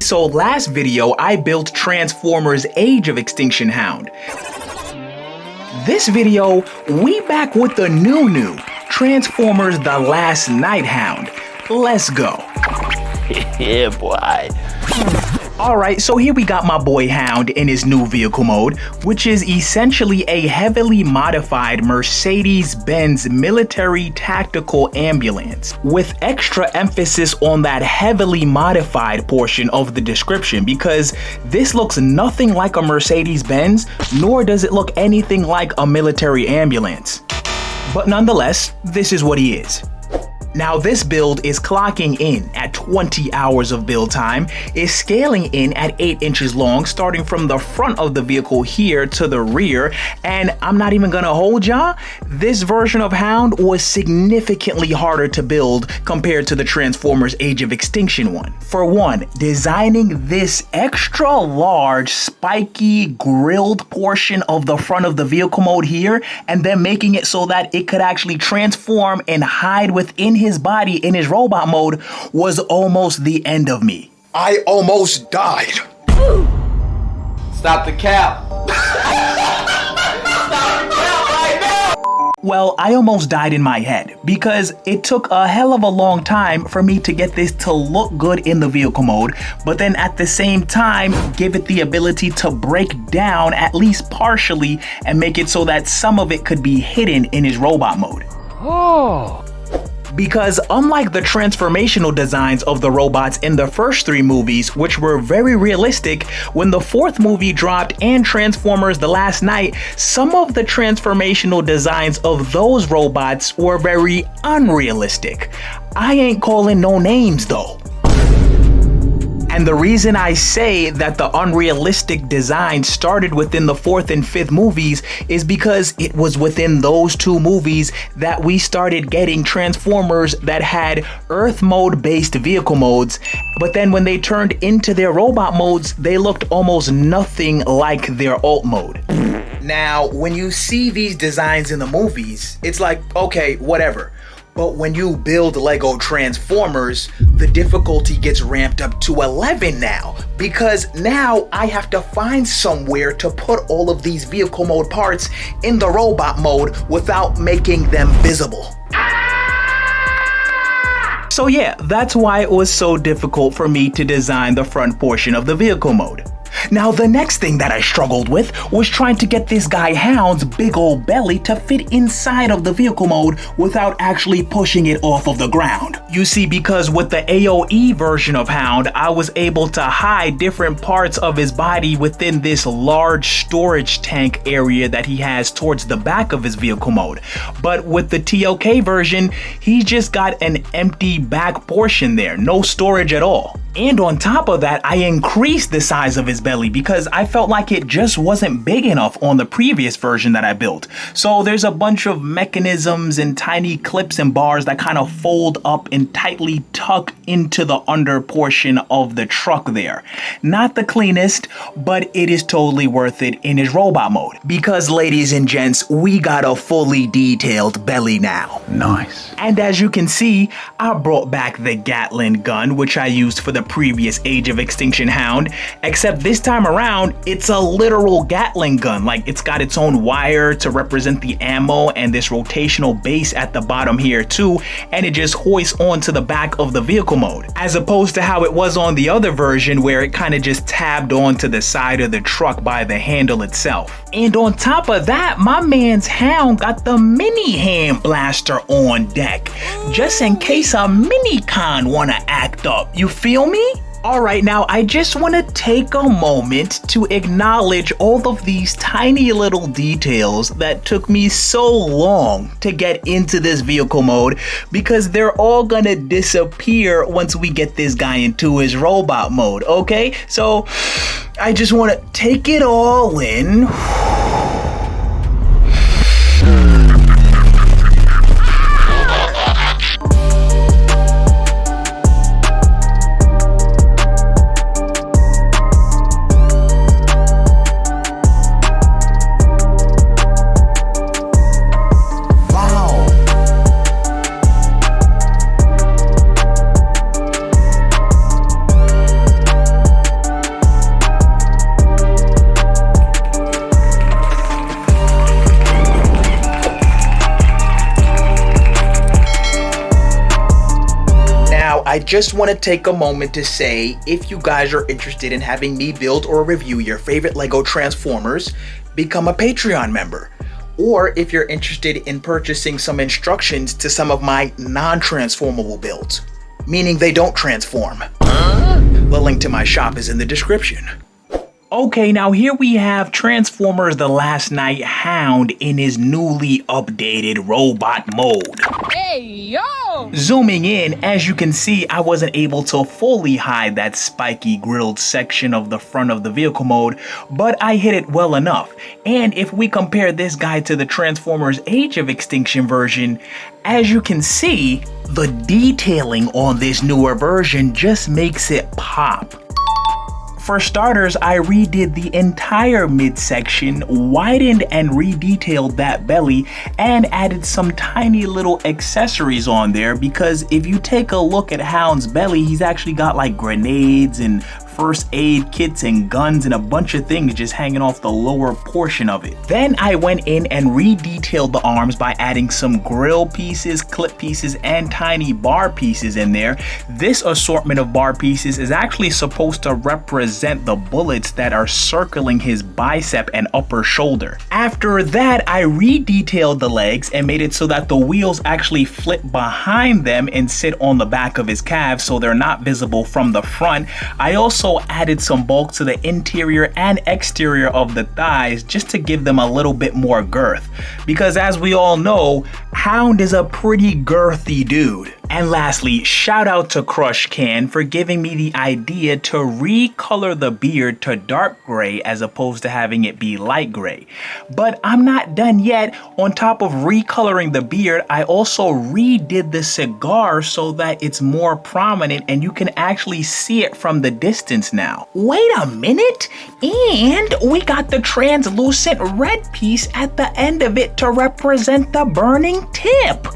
So last video, I built Transformers Age of Extinction Hound. This video, we back with the new Transformers The Last Night Hound. Let's go. Yeah, boy. Alright, so here we got my boy Hound in his new vehicle mode, which is essentially a heavily modified Mercedes-Benz military tactical ambulance, with extra emphasis on that heavily modified portion of the description, because this looks nothing like a Mercedes-Benz, nor does it look anything like a military ambulance. But nonetheless, this is what he is. Now this build is clocking in at 20 hours of build time, is scaling in at 8 inches long, starting from the front of the vehicle here to the rear, and I'm not even gonna hold y'all, this version of Hound was significantly harder to build compared to the Transformers Age of Extinction one. For one, designing this extra large spiky grilled portion of the front of the vehicle mode here, and then making it so that it could actually transform and hide within his body in his robot mode was almost the end of me. I almost died. Stop the cap. Well, I almost died in my head because it took a hell of a long time for me to get this to look good in the vehicle mode, but then at the same time, give it the ability to break down at least partially and make it so that some of it could be hidden in his robot mode. Oh. Because unlike the transformational designs of the robots in the first 3 movies, which were very realistic, when the 4th movie dropped and Transformers The Last Night, some of the transformational designs of those robots were very unrealistic. I ain't calling no names though. And the reason I say that the unrealistic design started within the 4th and 5th movies is because it was within those 2 movies that we started getting Transformers that had Earth mode based vehicle modes, but then when they turned into their robot modes, they looked almost nothing like their alt mode. Now, when you see these designs in the movies, it's like, okay, whatever. But when you build Lego Transformers, the difficulty gets ramped up to 11 now, because now I have to find somewhere to put all of these vehicle mode parts in the robot mode without making them visible. So yeah, that's why it was so difficult for me to design the front portion of the vehicle mode. Now, the next thing that I struggled with was trying to get this guy Hound's big old belly to fit inside of the vehicle mode without actually pushing it off of the ground. You see, because with the AOE version of Hound, I was able to hide different parts of his body within this large storage tank area that he has towards the back of his vehicle mode. But with the T.L.K version, he just got an empty back portion there, no storage at all. And on top of that, I increased the size of his belly because I felt like it just wasn't big enough on the previous version that I built. So there's a bunch of mechanisms and tiny clips and bars that kind of fold up and tightly tuck into the under portion of the truck there. Not the cleanest, but it is totally worth it in his robot mode. Because ladies and gents, we got a fully detailed belly now. Nice. And as you can see, I brought back the Gatling gun, which I used for the previous Age of Extinction Hound, except this time around, it's a literal Gatling gun. Like, it's got its own wire to represent the ammo and this rotational base at the bottom here too, and it just hoists onto the back of the vehicle mode, as opposed to how it was on the other version where it kind of just tabbed onto the side of the truck by the handle itself. And on top of that, my man's Hound got the mini hand blaster on deck, just in case a mini-con wanna act up, you feel me? Alright, now I just want to take a moment to acknowledge all of these tiny little details that took me so long to get into this vehicle mode, because they're all gonna disappear once we get this guy into his robot mode, okay? So I just want to take it all in. I just want to take a moment to say, if you guys are interested in having me build or review your favorite Lego Transformers, become a Patreon member. Or if you're interested in purchasing some instructions to some of my non-transformable builds, meaning they don't transform. The link to my shop is in the description. Okay, now here we have Transformers The Last Night Hound in his newly updated robot mode. Hey, yo! Zooming in, as you can see, I wasn't able to fully hide that spiky grilled section of the front of the vehicle mode, but I hid it well enough. And if we compare this guy to the Transformers Age of Extinction version, as you can see, the detailing on this newer version just makes it pop. For starters, I redid the entire midsection, widened and redetailed that belly, and added some tiny little accessories on there, because if you take a look at Hound's belly, he's actually got like grenades and first aid kits and guns and a bunch of things just hanging off the lower portion of it. Then I went in and redetailed the arms by adding some grill pieces, clip pieces, and tiny bar pieces in there. This assortment of bar pieces is actually supposed to represent the bullets that are circling his bicep and upper shoulder. After that, I redetailed the legs and made it so that the wheels actually flip behind them and sit on the back of his calves so they're not visible from the front. I also added some bulk to the interior and exterior of the thighs just to give them a little bit more girth, because as we all know, Hound is a pretty girthy dude. And lastly, shout out to Crush Can for giving me the idea to recolor the beard to dark gray as opposed to having it be light gray. But I'm not done yet. On top of recoloring the beard, I also redid the cigar so that it's more prominent and you can actually see it from the distance now. Wait a minute, and we got the translucent red piece at the end of it to represent the burning tip.